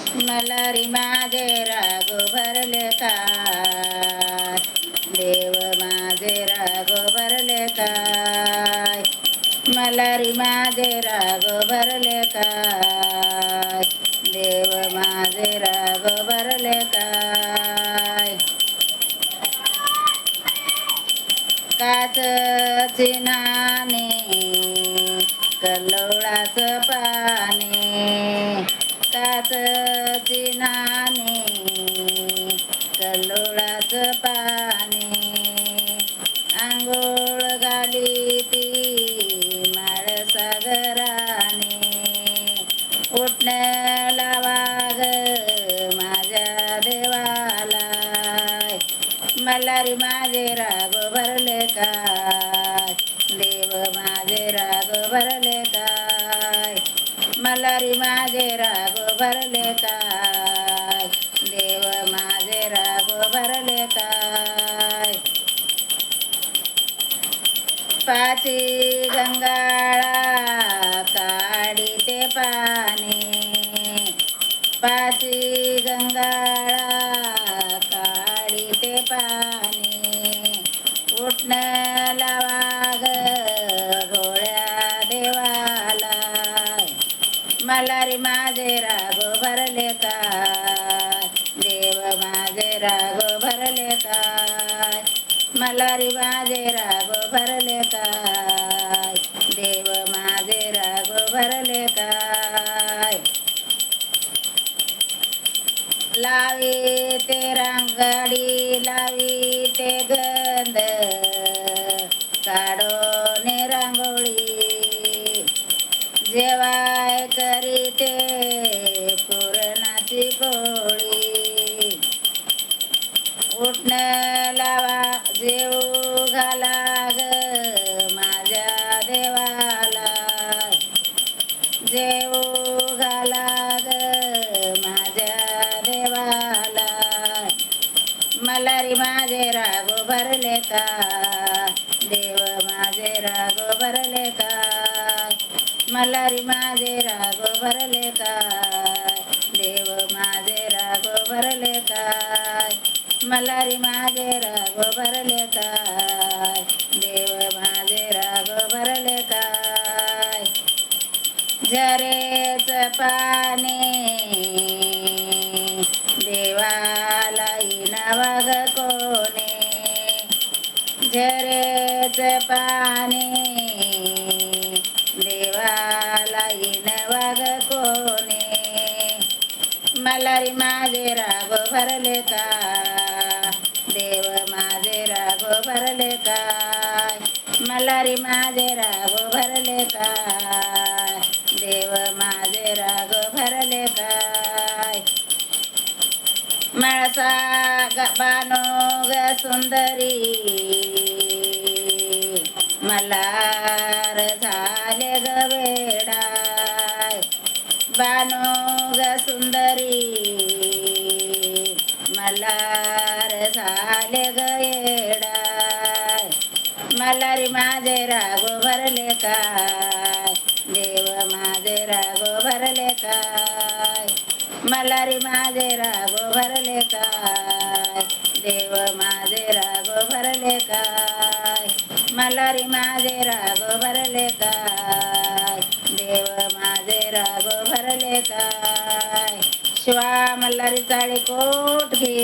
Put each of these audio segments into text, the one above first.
मलारी माझे राग भरले काय, देव माझे राग भरले काय, मलारी माझे राग भरले काय, देव माझे राग भरले काय. काचची नाणे कल्लोळाचं पाने, काचची नाणे कल्लोळाचं पाने, आंघोळ घाली ती माळसागराने, उठण्याला वाघ माझ्या देवाला, मलारी माझे राग भरले काय, देव माझे राग भरले काय, मलारी माझे राग भरले काय, देव माझे राग भरले काय. पाची गंगाळा काढी ते पाणी, पाची गंगाळा काढी ते पाणी, उठण्याला वाघ भोळ्या देवाला, मलारी माझे राग भरले काय, देव माझे राग भरले काय, मलारी माझे राग भरले काय, देव माझे राग भरले काय. लावी ते रांगडी लावी ते गंध, काढोने रांगोळी, जेवाय करीते पुरणाची पोळी, उठण्याला जेवू घाला ग माझ्या देवाला, जेवू घाला ग माझ्या देवाला, मलारी माझे राग भरले काय, देव माझे राग भरले काय, मलारी माझे राग भरले काय, देव माझे राग भरले काय, मलारी माझे राग भरले काय, देव माझे राग भरले काय. झरेच पाने देवाला इनावाग कोणे, झरेच पाने देवाला इनवाग कोणे, मलारी माझे राग भरले काय, देव माझे राग भरले काय, मलारी माझे राग भरले काय, देव माझे राग भरले काय. मळसा बानो ग सुंदरी मलार झाले ग वेडाय, बानो ग सुंदरी मलार झाले ग येडाय, मलारी माझे राग भरले काय, देव माझे राग भरले काय, मलारी माझे राग भरले काय, देव माझे राग भरले काय, मलारी माझे राग भरले काय, देव माझे राग भरले काय. शिवा मल्हारी चाळी कोट घे,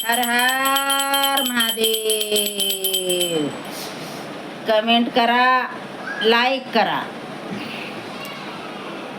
हर हर महादेव. कमेंट करा, लाईक करा.